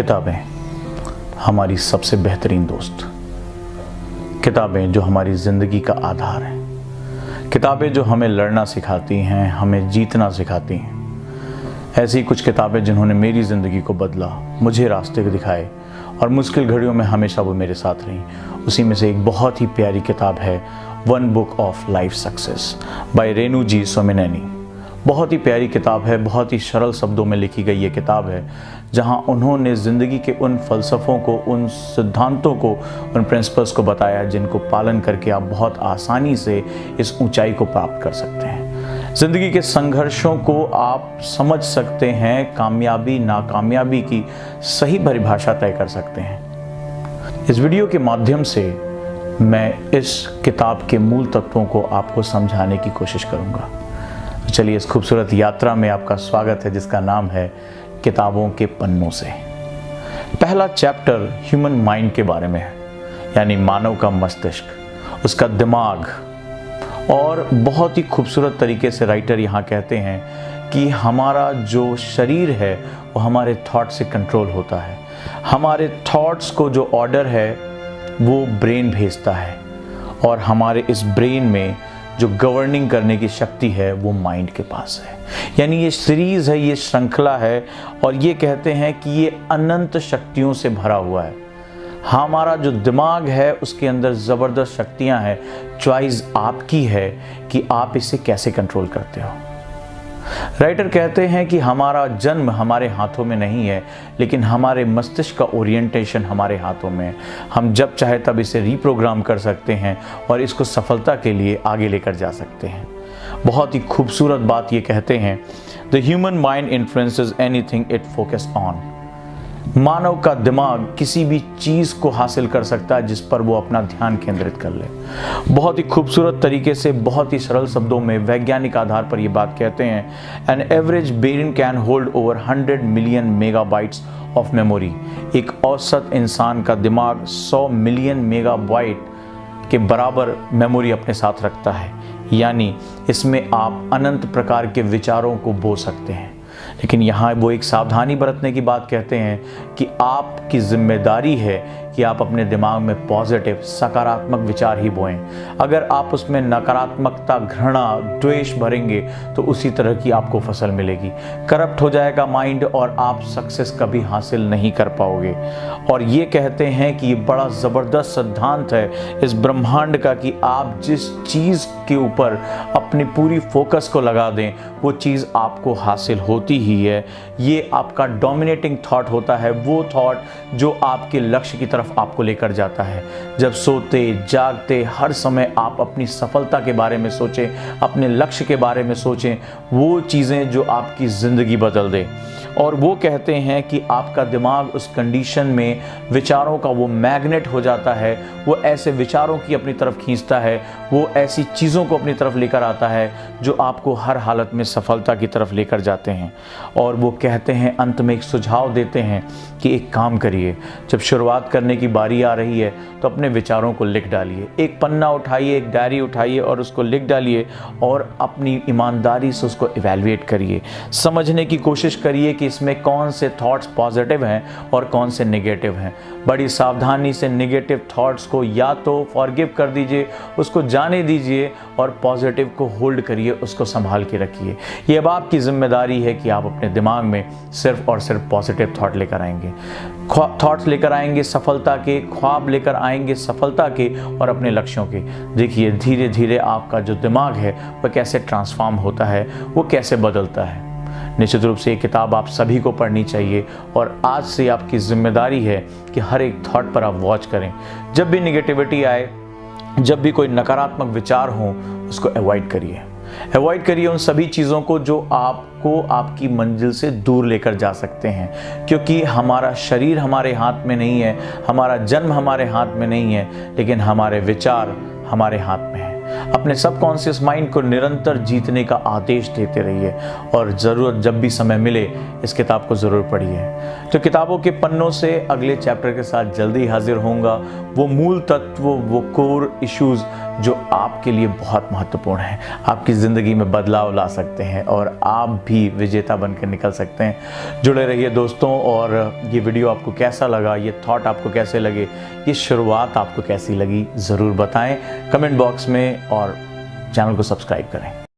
किताबें हमारी सबसे बेहतरीन दोस्त, किताबें जो हमारी ज़िंदगी का आधार हैं, किताबें जो हमें लड़ना सिखाती हैं, हमें जीतना सिखाती हैं। ऐसी कुछ किताबें जिन्होंने मेरी ज़िंदगी को बदला, मुझे रास्ते दिखाए और मुश्किल घड़ियों में हमेशा वो मेरे साथ रहीं। उसी में से एक बहुत ही प्यारी किताब है one book of life success by Renu ji Somineni. बहुत ही प्यारी किताब है, बहुत ही सरल शब्दों में लिखी गई ये किताब है, जहां उन्होंने ज़िंदगी के उन फ़लसफ़ों को, उन सिद्धांतों को, उन प्रिंसिपल्स को बताया जिनको पालन करके आप बहुत आसानी से इस ऊंचाई को प्राप्त कर सकते हैं। ज़िंदगी के संघर्षों को आप समझ सकते हैं, कामयाबी नाकामयाबी की सही परिभाषा तय कर सकते हैं। इस वीडियो के माध्यम से मैं इस किताब के मूल तत्वों को आपको समझाने की कोशिश करूँगा। तो चलिए इस खूबसूरत यात्रा में आपका स्वागत है, जिसका नाम है किताबों के पन्नों से। पहला चैप्टर ह्यूमन माइंड के बारे में है, यानी मानव का मस्तिष्क, उसका दिमाग। और बहुत ही खूबसूरत तरीके से राइटर यहाँ कहते हैं कि हमारा जो शरीर है वो हमारे थॉट से कंट्रोल होता है। हमारे थॉट्स को जो ऑर्डर है वो ब्रेन भेजता है, और हमारे इस ब्रेन में जो गवर्निंग करने की शक्ति है वो माइंड के पास है। यानी ये सीरीज़ है, ये श्रृंखला है, और ये कहते हैं कि ये अनंत शक्तियों से भरा हुआ है। हमारा जो दिमाग है उसके अंदर ज़बरदस्त शक्तियां हैं। चॉइस आपकी है कि आप इसे कैसे कंट्रोल करते हो। राइटर कहते हैं कि हमारा जन्म हमारे हाथों में नहीं है, लेकिन हमारे मस्तिष्क का ओरिएंटेशन हमारे हाथों में है। हम जब चाहे तब इसे रीप्रोग्राम कर सकते हैं और इसको सफलता के लिए आगे लेकर जा सकते हैं। बहुत ही खूबसूरत बात ये कहते हैं, the human mind influences anything it focus on. मानव का दिमाग किसी भी चीज़ को हासिल कर सकता है जिस पर वो अपना ध्यान केंद्रित कर ले। बहुत ही खूबसूरत तरीके से, बहुत ही सरल शब्दों में वैज्ञानिक आधार पर ये बात कहते हैं, an average brain can hold over 100 million megabytes of memory. एक औसत इंसान का दिमाग 100 मिलियन मेगाबाइट के बराबर मेमोरी अपने साथ रखता है। यानी इसमें आप अनंत प्रकार के विचारों को बो सकते हैं। लेकिन यहाँ वो एक सावधानी बरतने की बात कहते हैं कि आपकी जिम्मेदारी है कि आप अपने दिमाग में पॉजिटिव, सकारात्मक विचार ही बोएं। अगर आप उसमें नकारात्मकता, घृणा, द्वेष भरेंगे तो उसी तरह की आपको फसल मिलेगी। करप्ट हो जाएगा माइंड और आप सक्सेस कभी हासिल नहीं कर पाओगे। और ये कहते हैं कि ये बड़ा ज़बरदस्त सिद्धांत है इस ब्रह्मांड का कि आप जिस चीज़ के ऊपर अपनी पूरी फोकस को लगा दें वो चीज़ आपको हासिल होती ही है। ये आपका डोमिनेटिंग थॉट होता है, वो थॉट जो आपके लक्ष्य की तरफ आपको लेकर जाता है। जब सोते जागते हर समय आप अपनी सफलता के बारे में सोचें, अपने लक्ष्य के बारे में सोचें, वो चीज़ें जो आपकी ज़िंदगी बदल दे। और वो कहते हैं कि आपका दिमाग उस कंडीशन में विचारों का वो मैग्नेट हो जाता है, वो ऐसे विचारों की अपनी तरफ खींचता है, वो ऐसी चीज़ों को अपनी तरफ लेकर आता है जो आपको हर हालत में सफलता की तरफ लेकर जाते हैं। और वो कहते हैं, अंत में एक सुझाव देते हैं कि एक काम करिए, जब शुरुआत करने की बारी आ रही है तो अपने विचारों को लिख डालिए। एक पन्ना उठाइए, एक डायरी उठाइए और उसको लिख डालिए, और अपनी ईमानदारी से उसको इवैल्यूएट करिए। समझने की कोशिश करिए कि इसमें कौन से थॉट्स पॉजिटिव हैं और कौन से नेगेटिव हैं। बड़ी सावधानी से नेगेटिव थॉट्स को या तो फॉरगिव कर दीजिए, उसको जाने दीजिए, और पॉजिटिव को होल्ड करिए, उसको संभाल के रखिए। ये अब आपकी जिम्मेदारी है कि आप अपने दिमाग में सिर्फ और सिर्फ पॉजिटिव थॉट लेकर आएंगे, थॉट्स लेकर आएंगे सफलता के, ख्वाब लेकर आएंगे सफलता के और अपने लक्ष्यों के। देखिए धीरे धीरे आपका जो दिमाग है वह कैसे ट्रांसफॉर्म होता है, वो कैसे बदलता है। निश्चित रूप से ये किताब आप सभी को पढ़नी चाहिए, और आज से आपकी जिम्मेदारी है कि हर एक थॉट पर आप वॉच करें। जब भी निगेटिविटी आए, जब भी कोई नकारात्मक विचार हो, उसको अवॉइड करिए। अवॉइड करिए उन सभी चीज़ों को जो आपको आपकी मंजिल से दूर लेकर जा सकते हैं, क्योंकि हमारा शरीर हमारे हाथ में नहीं है, हमारा जन्म हमारे हाथ में नहीं है, लेकिन हमारे विचार हमारे हाथ में है। अपने सबकॉन्शियस माइंड को निरंतर जीतने का आदेश देते रहिए, और ज़रूरत जब भी समय मिले इस किताब को ज़रूर पढ़िए। तो किताबों के पन्नों से अगले चैप्टर के साथ जल्दी हाजिर होऊंगा। वो मूल तत्व, वो कोर इश्यूज़ जो आपके लिए बहुत महत्वपूर्ण है, आपकी ज़िंदगी में बदलाव ला सकते हैं और आप भी विजेता बनकर निकल सकते हैं। जुड़े रहिए दोस्तों। और ये वीडियो आपको कैसा लगा, ये थॉट आपको कैसे लगे, ये शुरुआत आपको कैसी लगी, ज़रूर बताएं कमेंट बॉक्स में और चैनल को सब्सक्राइब करें।